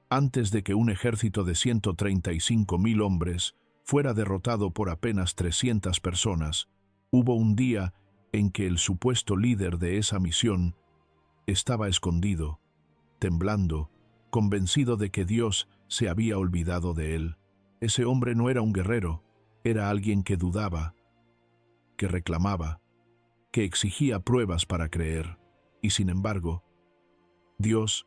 Antes de que un ejército de 135.000 hombres fuera derrotado por apenas 300 personas, hubo un día en que el supuesto líder de esa misión estaba escondido, temblando, convencido de que Dios se había olvidado de él. Ese hombre no era un guerrero, era alguien que dudaba, que reclamaba, que exigía pruebas para creer, y sin embargo, Dios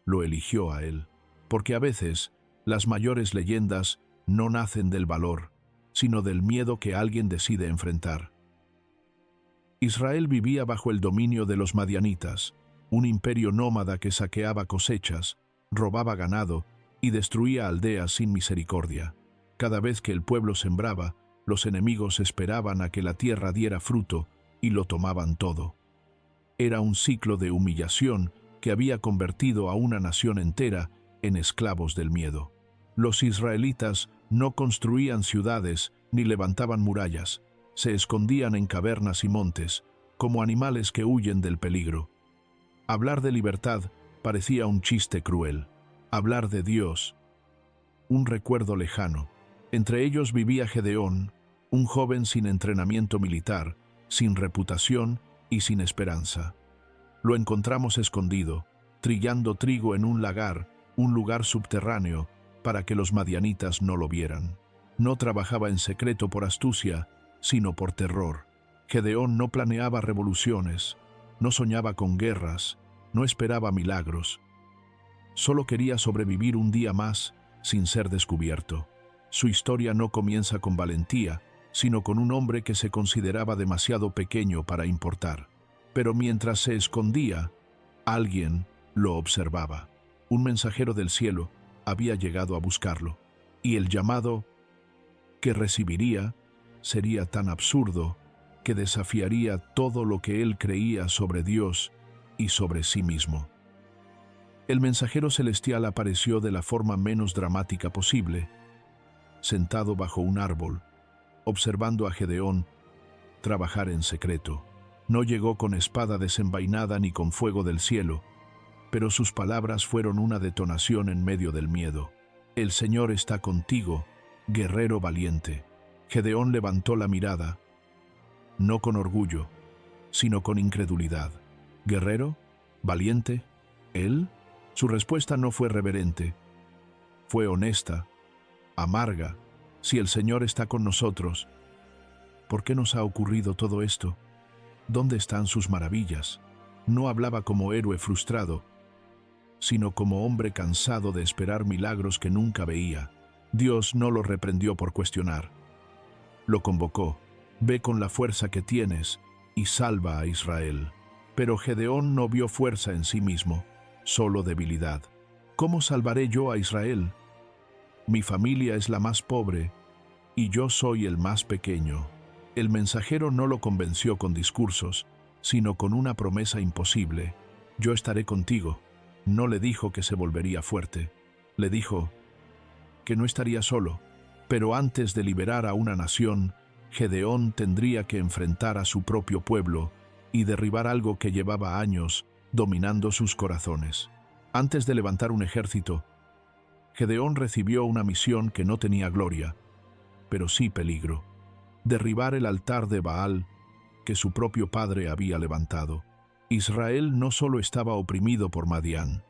lo eligió a él, porque a veces las mayores leyendas no nacen del valor, sino del miedo que alguien decide enfrentar. Israel vivía bajo el dominio de los madianitas, un imperio nómada que saqueaba cosechas, robaba ganado y destruía aldeas sin misericordia. Cada vez que el pueblo sembraba, los enemigos esperaban a que la tierra diera fruto y lo tomaban todo. Era un ciclo de humillación que había convertido a una nación entera en esclavos del miedo. Los israelitas no construían ciudades ni levantaban murallas, se escondían en cavernas y montes, como animales que huyen del peligro. Hablar de libertad parecía un chiste cruel. Hablar de Dios, un recuerdo lejano. Entre ellos vivía Gedeón, un joven sin entrenamiento militar, sin reputación y sin esperanza. Lo encontramos escondido, trillando trigo en un lagar, un lugar subterráneo, para que los madianitas no lo vieran. No trabajaba en secreto por astucia, sino por terror. Gedeón no planeaba revoluciones, no soñaba con guerras, no esperaba milagros. Solo quería sobrevivir un día más sin ser descubierto. Su historia no comienza con valentía, sino con un hombre que se consideraba demasiado pequeño para importar. Pero mientras se escondía, alguien lo observaba. Un mensajero del cielo había llegado a buscarlo, y el llamado que recibiría sería tan absurdo que desafiaría todo lo que él creía sobre Dios y sobre sí mismo. El mensajero celestial apareció de la forma menos dramática posible, sentado bajo un árbol, observando a Gedeón trabajar en secreto. No llegó con espada desenvainada ni con fuego del cielo, pero sus palabras fueron una detonación en medio del miedo. El Señor está contigo, guerrero valiente. Gedeón levantó la mirada, no con orgullo, sino con incredulidad. ¿Guerrero? ¿Valiente? ¿Él? Su respuesta no fue reverente, fue honesta, amarga. Si el Señor está con nosotros, ¿por qué nos ha ocurrido todo esto? ¿Dónde están sus maravillas? No hablaba como héroe frustrado, sino como hombre cansado de esperar milagros que nunca veía. Dios no lo reprendió por cuestionar. Lo convocó: ve con la fuerza que tienes y salva a Israel. Pero Gedeón no vio fuerza en sí mismo, solo debilidad. ¿Cómo salvaré yo a Israel? Mi familia es la más pobre y yo soy el más pequeño. El mensajero no lo convenció con discursos, sino con una promesa imposible: yo estaré contigo. No le dijo que se volvería fuerte, le dijo que no estaría solo. Pero antes de liberar a una nación, Gedeón tendría que enfrentar a su propio pueblo y derribar algo que llevaba años dominando sus corazones. Antes de levantar un ejército, Gedeón recibió una misión que no tenía gloria, pero sí peligro: derribar el altar de Baal que su propio padre había levantado. Israel no solo estaba oprimido por Madián,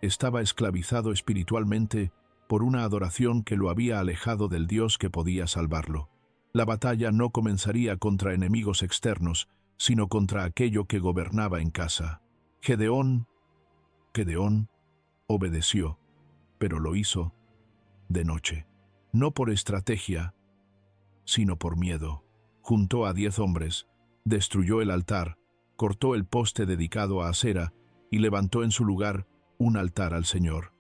estaba esclavizado espiritualmente por una adoración que lo había alejado del Dios que podía salvarlo. La batalla no comenzaría contra enemigos externos, sino contra aquello que gobernaba en casa. Gedeón obedeció, pero lo hizo de noche. No por estrategia, sino por miedo. Juntó a 10 hombres, destruyó el altar, cortó el poste dedicado a Asera y levantó en su lugar un altar al Señor.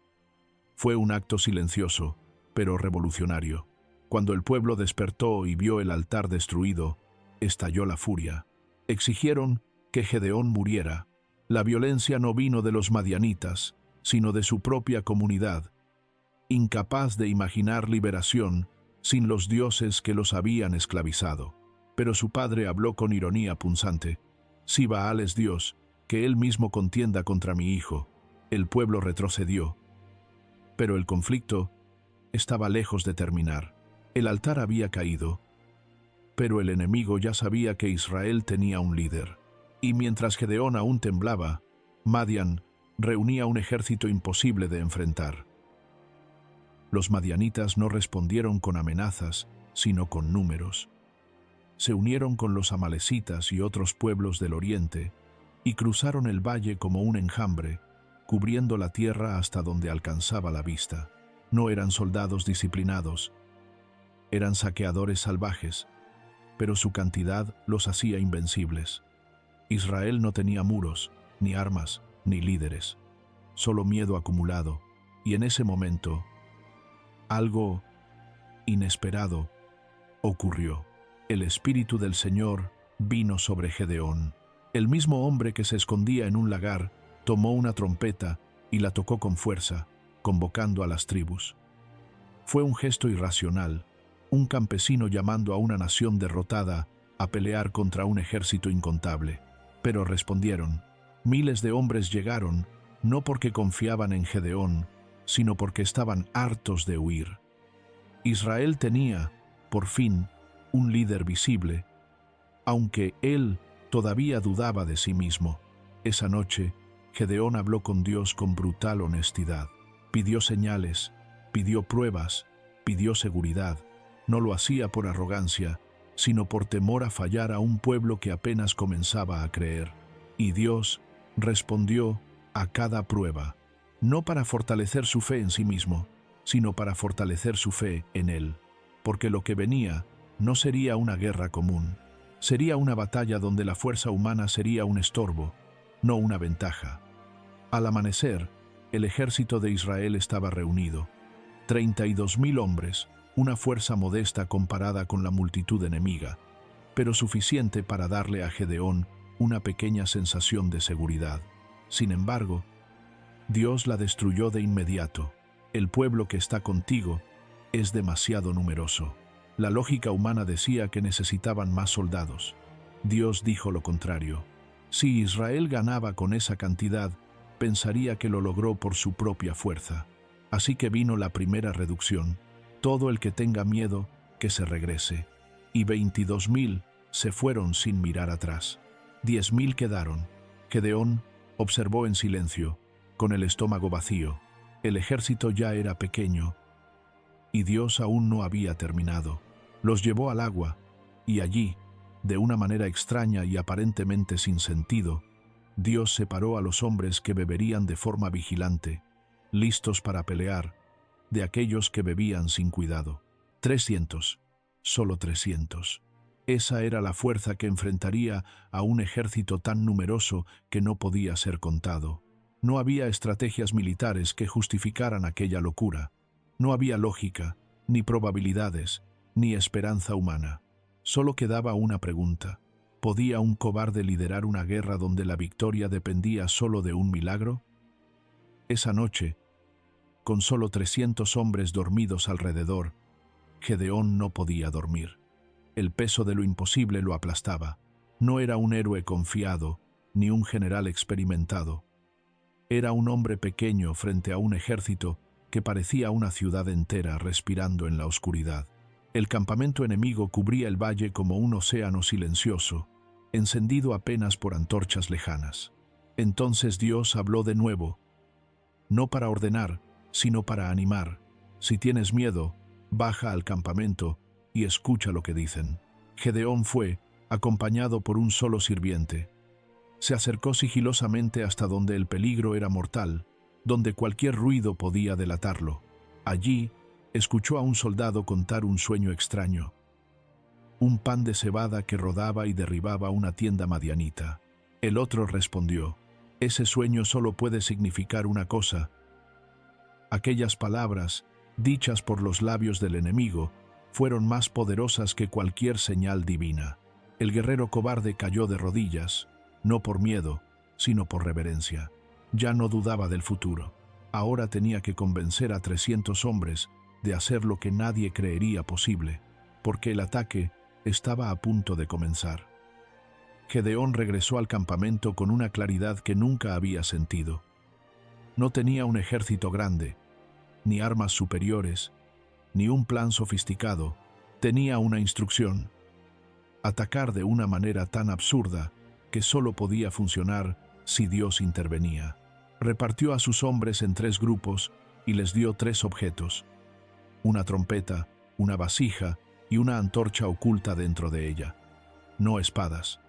Fue un acto silencioso, pero revolucionario. Cuando el pueblo despertó y vio el altar destruido, estalló la furia. Exigieron que Gedeón muriera. La violencia no vino de los madianitas, sino de su propia comunidad, incapaz de imaginar liberación sin los dioses que los habían esclavizado. Pero su padre habló con ironía punzante: si Baal es Dios, que él mismo contienda contra mi hijo. El pueblo retrocedió. Pero el conflicto estaba lejos de terminar. El altar había caído, pero el enemigo ya sabía que Israel tenía un líder. Y mientras Gedeón aún temblaba, Madián reunía un ejército imposible de enfrentar. Los madianitas no respondieron con amenazas, sino con números. Se unieron con los amalecitas y otros pueblos del oriente, y cruzaron el valle como un enjambre, cubriendo la tierra hasta donde alcanzaba la vista. No eran soldados disciplinados, eran saqueadores salvajes, pero su cantidad los hacía invencibles. Israel no tenía muros, ni armas, ni líderes, solo miedo acumulado, y en ese momento, algo inesperado ocurrió. El Espíritu del Señor vino sobre Gedeón. El mismo hombre que se escondía en un lagar tomó una trompeta y la tocó con fuerza, convocando a las tribus. Fue un gesto irracional, un campesino llamando a una nación derrotada a pelear contra un ejército incontable. Pero respondieron. Miles de hombres llegaron, no porque confiaban en Gedeón, sino porque estaban hartos de huir. Israel tenía, por fin, un líder visible, aunque él todavía dudaba de sí mismo. Esa noche, Gedeón habló con Dios con brutal honestidad. Pidió señales, pidió pruebas, pidió seguridad. No lo hacía por arrogancia, sino por temor a fallar a un pueblo que apenas comenzaba a creer. Y Dios respondió a cada prueba, no para fortalecer su fe en sí mismo, sino para fortalecer su fe en Él, porque lo que venía no sería una guerra común, sería una batalla donde la fuerza humana sería un estorbo, no una ventaja. Al amanecer, el ejército de Israel estaba reunido, 32.000 hombres, una fuerza modesta comparada con la multitud enemiga, pero suficiente para darle a Gedeón una pequeña sensación de seguridad. Sin embargo, Dios la destruyó de inmediato. El pueblo que está contigo es demasiado numeroso. La lógica humana decía que necesitaban más soldados. Dios dijo lo contrario. Si Israel ganaba con esa cantidad, pensaría que lo logró por su propia fuerza. Así que vino la primera reducción. Todo el que tenga miedo, que se regrese. Y 22.000 se fueron sin mirar atrás. 10.000 quedaron. Gedeón observó en silencio, con el estómago vacío. El ejército ya era pequeño, y Dios aún no había terminado. Los llevó al agua, y allí, de una manera extraña y aparentemente sin sentido, Dios separó a los hombres que beberían de forma vigilante, listos para pelear, de aquellos que bebían sin cuidado. 300, solo 300. Esa era la fuerza que enfrentaría a un ejército tan numeroso que no podía ser contado. No había estrategias militares que justificaran aquella locura. No había lógica, ni probabilidades, ni esperanza humana. Solo quedaba una pregunta. ¿Podía un cobarde liderar una guerra donde la victoria dependía solo de un milagro? Esa noche, con solo 300 hombres dormidos alrededor, Gedeón no podía dormir. El peso de lo imposible lo aplastaba. No era un héroe confiado, ni un general experimentado. Era un hombre pequeño frente a un ejército que parecía una ciudad entera respirando en la oscuridad. El campamento enemigo cubría el valle como un océano silencioso, encendido apenas por antorchas lejanas. Entonces Dios habló de nuevo, no para ordenar, sino para animar. Si tienes miedo, baja al campamento y escucha lo que dicen. Gedeón fue, acompañado por un solo sirviente. Se acercó sigilosamente hasta donde el peligro era mortal, donde cualquier ruido podía delatarlo. Allí, escuchó a un soldado contar un sueño extraño. Un pan de cebada que rodaba y derribaba una tienda madianita. El otro respondió, ese sueño solo puede significar una cosa. Aquellas palabras, dichas por los labios del enemigo, fueron más poderosas que cualquier señal divina. El guerrero cobarde cayó de rodillas, no por miedo, sino por reverencia. Ya no dudaba del futuro. Ahora tenía que convencer a 300 hombres de hacer lo que nadie creería posible, porque el ataque estaba a punto de comenzar. Gedeón regresó al campamento con una claridad que nunca había sentido. No tenía un ejército grande, ni armas superiores, ni un plan sofisticado. Tenía una instrucción: atacar de una manera tan absurda que solo podía funcionar si Dios intervenía. Repartió a sus hombres en 3 grupos y les dio 3 objetos: una trompeta, una vasija y una antorcha oculta dentro de ella. No espadas,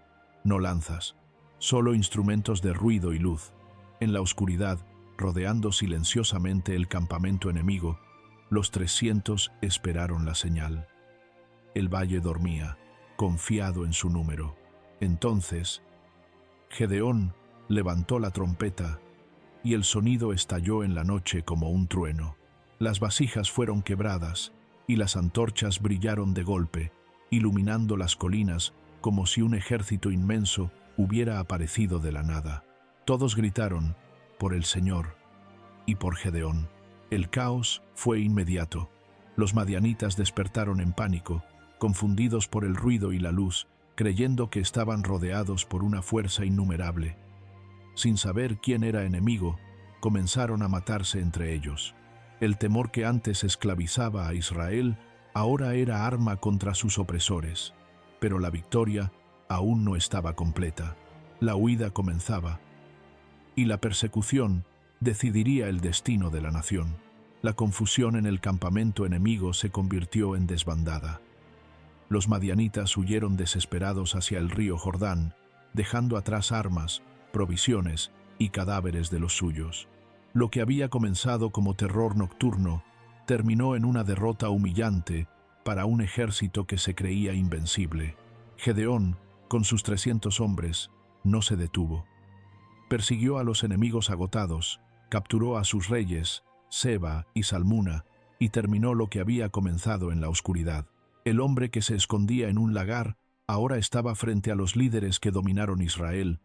no lanzas, solo instrumentos de ruido y luz. En la oscuridad, rodeando silenciosamente el campamento enemigo, los 300 esperaron la señal. El valle dormía, confiado en su número. Entonces, Gedeón levantó la trompeta y el sonido estalló en la noche como un trueno. Las vasijas fueron quebradas y las antorchas brillaron de golpe, iluminando las colinas como si un ejército inmenso hubiera aparecido de la nada. Todos gritaron: por el Señor y por Gedeón. El caos fue inmediato. Los madianitas despertaron en pánico, confundidos por el ruido y la luz, creyendo que estaban rodeados por una fuerza innumerable. Sin saber quién era enemigo, comenzaron a matarse entre ellos. El temor que antes esclavizaba a Israel ahora era arma contra sus opresores. Pero la victoria aún no estaba completa. La huida comenzaba, y la persecución decidiría el destino de la nación. La confusión en el campamento enemigo se convirtió en desbandada. Los madianitas huyeron desesperados hacia el río Jordán, dejando atrás armas, provisiones y cadáveres de los suyos. Lo que había comenzado como terror nocturno terminó en una derrota humillante para un ejército que se creía invencible. Gedeón, con sus 300 hombres, no se detuvo. Persiguió a los enemigos agotados, capturó a sus reyes, Seba y Salmuna, y terminó lo que había comenzado en la oscuridad. El hombre que se escondía en un lagar ahora estaba frente a los líderes que dominaron Israel,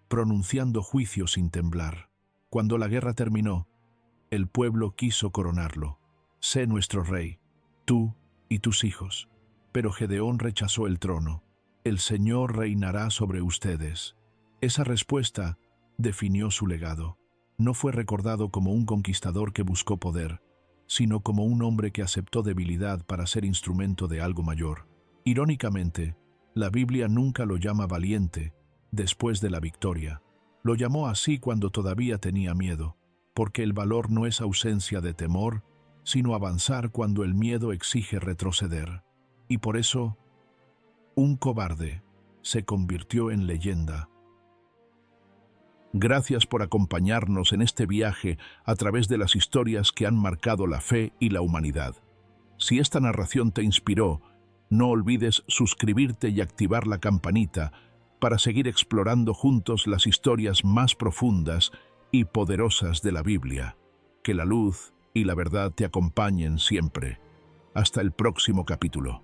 pronunciando juicio sin temblar. Cuando la guerra terminó, el pueblo quiso coronarlo. Sé nuestro rey, tú y tus hijos. Pero Gedeón rechazó el trono. El Señor reinará sobre ustedes. Esa respuesta definió su legado. No fue recordado como un conquistador que buscó poder, sino como un hombre que aceptó debilidad para ser instrumento de algo mayor. Irónicamente, la Biblia nunca lo llama valiente después de la victoria. Lo llamó así cuando todavía tenía miedo, porque el valor no es ausencia de temor, sino avanzar cuando el miedo exige retroceder. Y por eso, un cobarde se convirtió en leyenda. Gracias por acompañarnos en este viaje a través de las historias que han marcado la fe y la humanidad. Si esta narración te inspiró, no olvides suscribirte y activar la campanita para seguir explorando juntos las historias más profundas y poderosas de la Biblia. Que la luz y la verdad te acompañen siempre. Hasta el próximo capítulo.